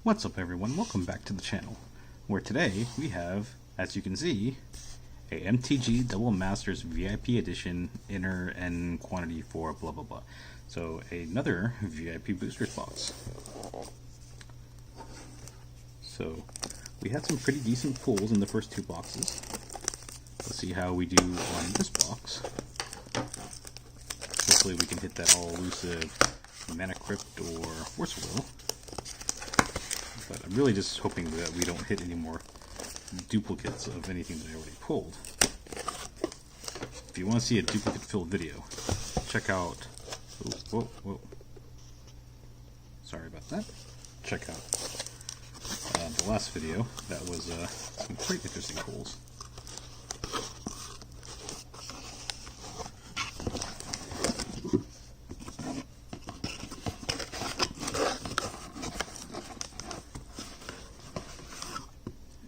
What's up everyone, welcome back to the channel, where today we have, as you can see, a MTG Double Masters VIP Edition inner and quantity for blah blah blah. So another VIP boosters box. So we had some pretty decent pulls in the first two boxes. Let's see how we do on this box. Hopefully we can hit that all elusive Mana Crypt or Force Will. But I'm really just hoping that we don't hit any more duplicates of anything that I already pulled. If you want to see a duplicate filled video, check out... Whoa. Sorry about that. Check out the last video. That was some quite interesting pulls.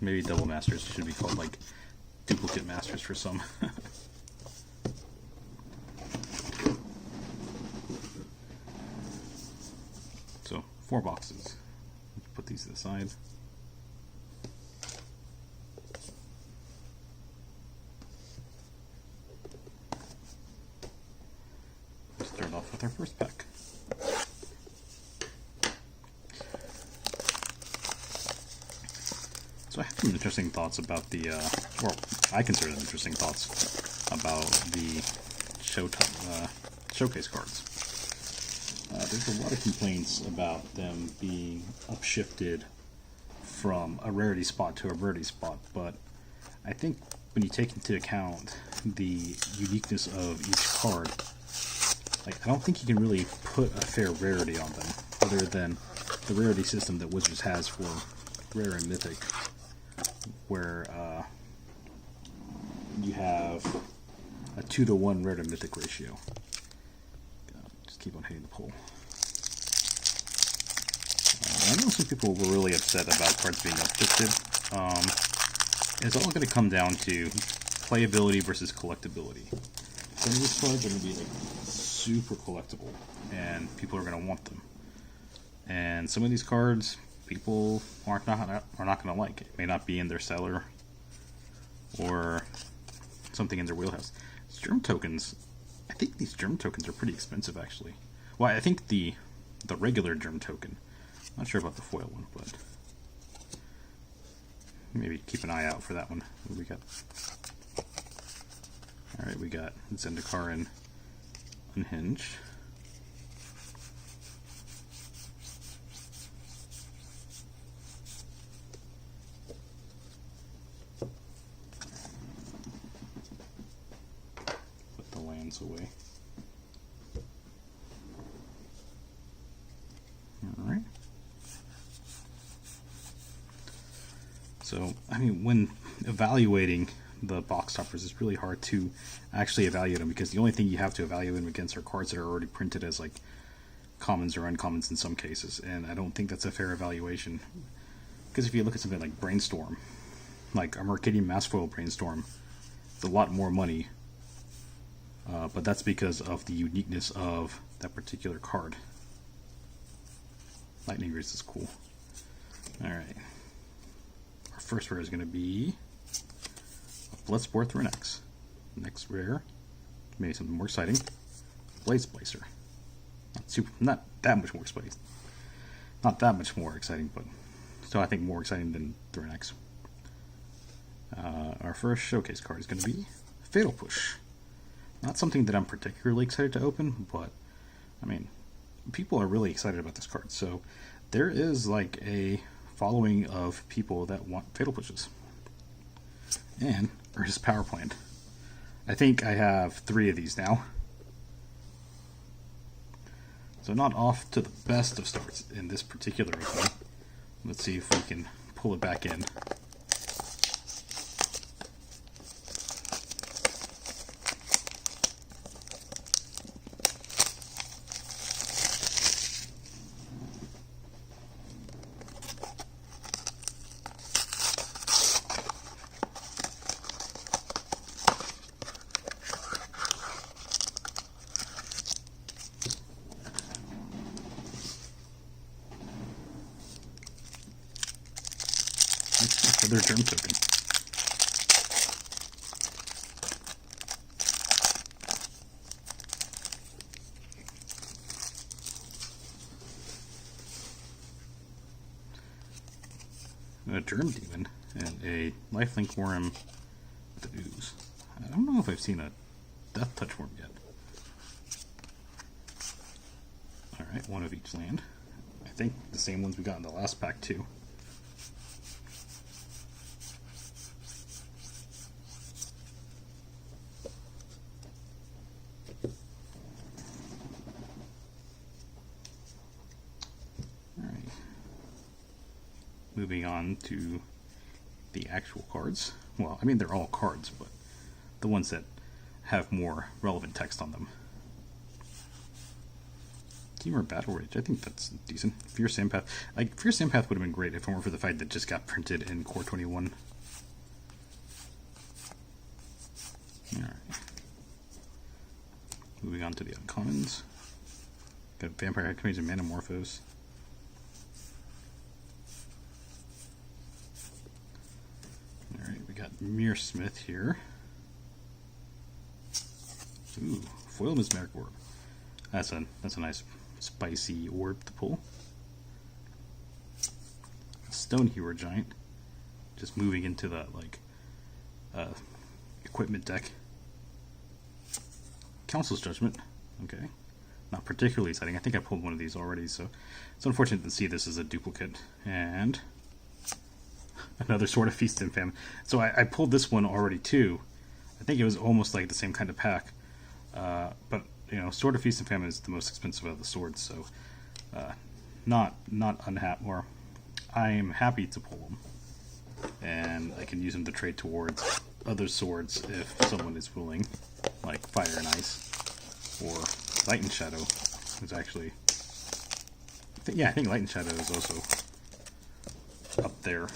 Maybe double masters should be called like duplicate masters for some. So 4 boxes. Let's put these to the side. Let's start off with our first pack. So I have some interesting thoughts about the, or I consider them interesting thoughts about the showcase cards. There's a lot of complaints about them being upshifted from a rarity spot to a rarity spot, but I think when you take into account the uniqueness of each card, like I don't think you can really put a fair rarity on them, other than the rarity system that Wizards has for rare and mythic, where you have a 2-to-1 rare to mythic ratio. Just keep on hitting the pole. I know some people were really upset about cards being upshifted. It's all going to come down to playability versus collectability. Some of these cards are going to be like super collectible, and people are going to want them. And some of these cards, people are not going to like. It may not be in their cellar or something in their wheelhouse. Germ tokens, I think these germ tokens are pretty expensive actually. Well, I think the regular germ token. I'm not sure about the foil one, but maybe keep an eye out for that one. What do we got? Alright, we got Zendikar and Unhinged. Put the lands away. Alright. So, I mean, when evaluating the box toppers, it's really hard to actually evaluate them, because the only thing you have to evaluate them against are cards that are already printed as like commons or uncommons in some cases, and I don't think that's a fair evaluation. Because if you look at something like Brainstorm, like a Mercadian Massfoil Brainstorm, it's a lot more money, but that's because of the uniqueness of that particular card. Lightning Grease is cool. Alright. Our first rare is going to be a Bloodsport through an X. Next rare, maybe something more exciting, Blade Splicer. Not that much more exciting. Not that much more exciting, but still I think more exciting than through an X. Our first showcase card is going to be Fatal Push. Not something that I'm particularly excited to open, but I mean, people are really excited about this card, so there is like a following of people that want Fatal Pushes. And Urza's Power Plant. I think I have 3 of these now. So not off to the best of starts in this particular opening. Let's see if we can pull it back in. Another germ token. A germ demon and a lifelink worm with ooze. I don't know if I've seen a death touch worm yet. Alright, one of each land. I think the same ones we got in the last pack too. Moving on to the actual cards. Well, I mean, they're all cards, but the ones that have more relevant text on them. Gamer Battle Rage, I think that's decent. Fierce Empath. Like, Fierce Empath would have been great if it weren't for the fact that it just got printed in Core 21. Alright. Moving on to the uncommons. Got Vampire Activates and Manamorphose. Mirror Smith here. Ooh, foil Mesmeric Orb. That's a nice spicy orb to pull. Stone Hero Giant. Just moving into the equipment deck. Council's Judgment. Okay. Not particularly exciting. I think I pulled one of these already, so it's unfortunate to see this as a duplicate. And another Sword of Feast and Famine. So I pulled this one already too. I think it was almost like the same kind of pack. But you know, Sword of Feast and Famine is the most expensive of the swords, so not unhappy. Or I am happy to pull them, and I can use them to trade towards other swords if someone is willing, like Fire and Ice or Light and Shadow. Is actually, I think Light and Shadow is also up there.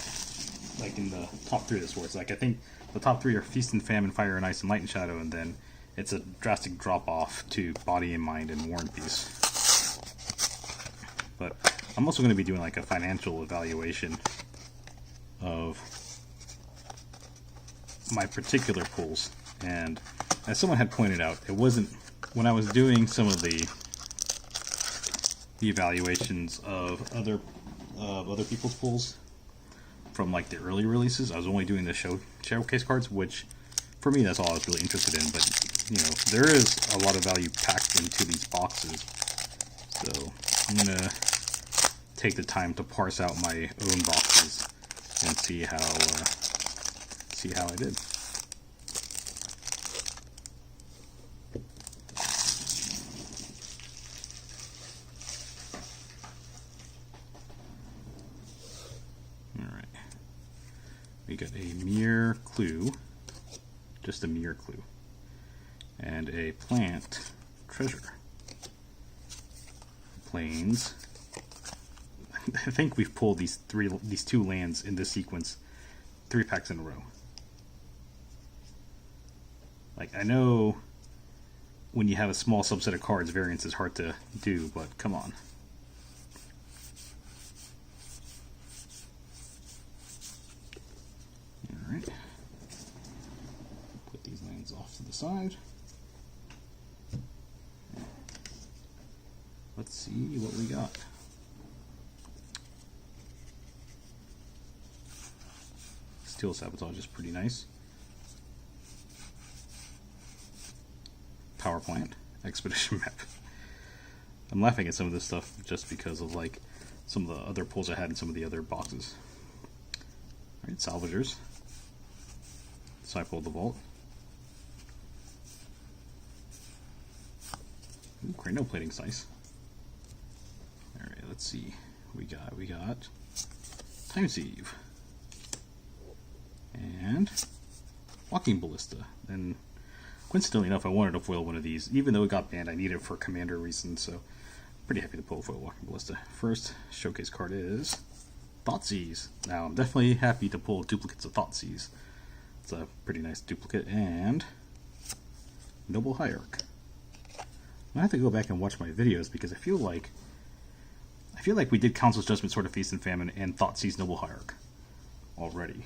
Like in the top 3 of the swords. Like I think the top 3 are Feast and Famine, Fire and Ice, and Light and Shadow, and then it's a drastic drop off to Body and Mind and War and Peace. But I'm also going to be doing like a financial evaluation of my particular pulls, and as someone had pointed out, it wasn't when I was doing some of the evaluations of other people's pulls. From like the early releases, I was only doing the showcase cards, which for me that's all I was really interested in. But you know, there is a lot of value packed into these boxes, so I'm gonna take the time to parse out my own boxes and see how I did. We got a Mere Clue, just a Mere Clue, and a Plant Treasure. Plains. I think we've pulled these 2 lands in this sequence 3 packs in a row. Like, I know when you have a small subset of cards, variance is hard to do, but come on. Alright. Put these lands off to the side. Let's see what we got. Steel Sabotage is pretty nice. Power Plant, Expedition Map. I'm laughing at some of this stuff just because of like some of the other pulls I had in some of the other boxes. Alright, Salvagers. Disciple of the Vault. Ooh, Cranial Plating's nice. Alright, let's see. We got Time Sieve. And Walking Ballista. And coincidentally enough, I wanted to foil one of these. Even though it got banned, I need it for commander reasons, so pretty happy to pull a foil Walking Ballista. First showcase card is Thoughtseize. Now, I'm definitely happy to pull duplicates of Thoughtseize. It's a pretty nice duplicate. And Noble Hierarch. I have to go back and watch my videos because I feel like we did Council's Judgment, Sword of Feast and Famine, and Thoughtseize Noble Hierarch already.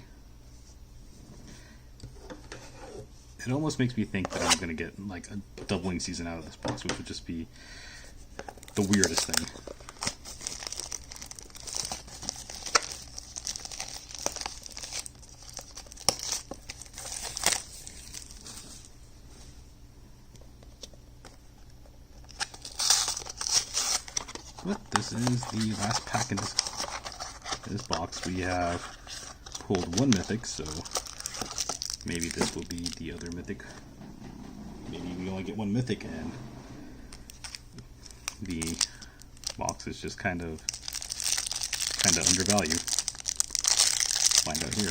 it almost makes me think that I'm going to get like a doubling season out of this box, which would just be the weirdest thing. But this is the last pack in this box. We have pulled one mythic, so maybe this will be the other mythic. Maybe we only get one mythic and the box is just kind of undervalued. Find out here.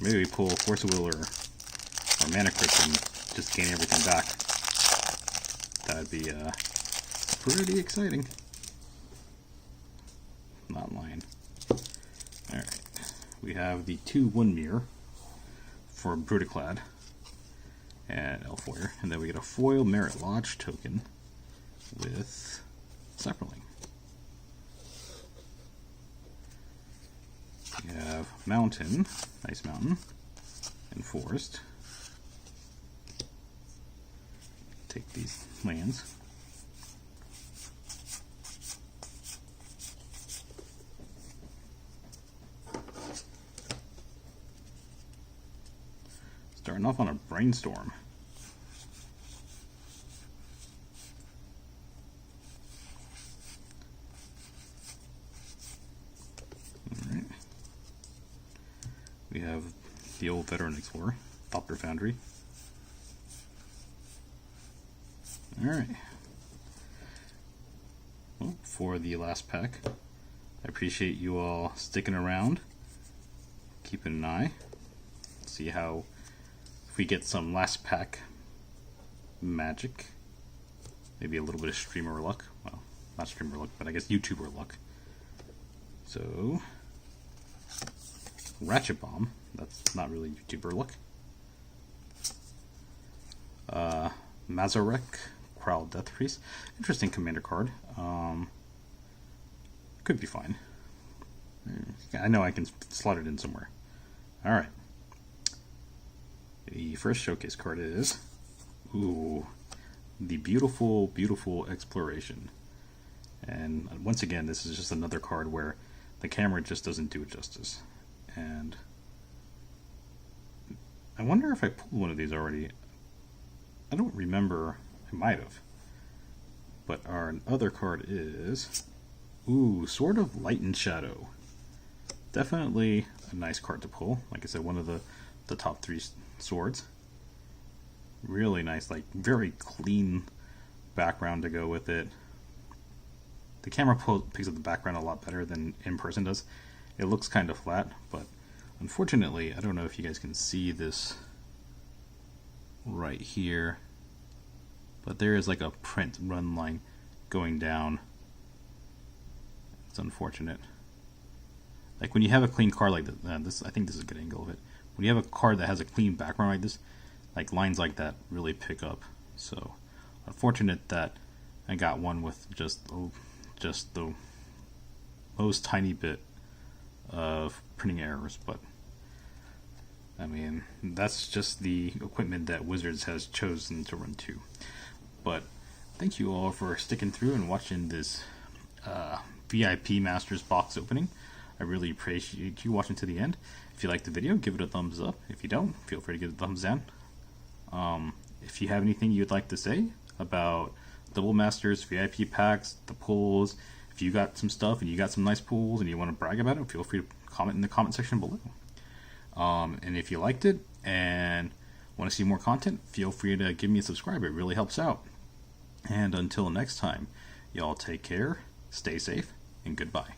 Maybe we pull Force of Will or Mana Crypt and just gain everything back. That'd be pretty exciting. Not lying. Alright. We have the 2/1 mirror for Brutaclad and Elf Warrior, and then we get a foil Merit Lodge token with Cypherling. We have Mountain, Ice Mountain, and Forest. Take these lands. Starting off on a Brainstorm. Alright. We have the old Veteran Explorer, Thopter Foundry. Alright. Well, for the last pack, I appreciate you all sticking around, keeping an eye, see how if we get some last pack magic, maybe a little bit of streamer luck. Well, not streamer luck, but I guess YouTuber luck. So, Ratchet Bomb, that's not really YouTuber luck. Mazarek, Crowl Death Priest, interesting commander card. Could be fine. I know I can slot it in somewhere. Alright. The first showcase card is, ooh, the beautiful, beautiful Exploration. And once again, this is just another card where the camera just doesn't do it justice. And I wonder if I pulled one of these already. I don't remember. I might have. But our other card is, ooh, Sword of Light and Shadow. Definitely a nice card to pull. Like I said, one of the top 3 swords. Really nice, like very clean background to go with it. The camera picks up the background a lot better than in person does. It looks kind of flat, but unfortunately, I don't know if you guys can see this right here, but there is like a print run line going down. It's unfortunate. Like when you have a clean card like this, I think this is a good angle of it. When you have a card that has a clean background like this, like lines like that really pick up. So unfortunate that I got one with just the most tiny bit of printing errors, but I mean, that's just the equipment that Wizards has chosen to run to. But thank you all for sticking through and watching this VIP Masters box opening. I really appreciate you watching to the end. If you liked the video, give it a thumbs up. If you don't, feel free to give it a thumbs down. If you have anything you'd like to say about Double Masters, VIP packs, the pulls, if you got some stuff and you got some nice pulls and you want to brag about it, feel free to comment in the comment section below. And if you liked it and want to see more content, feel free to give me a subscribe. It really helps out. And until next time, y'all take care, stay safe, and goodbye.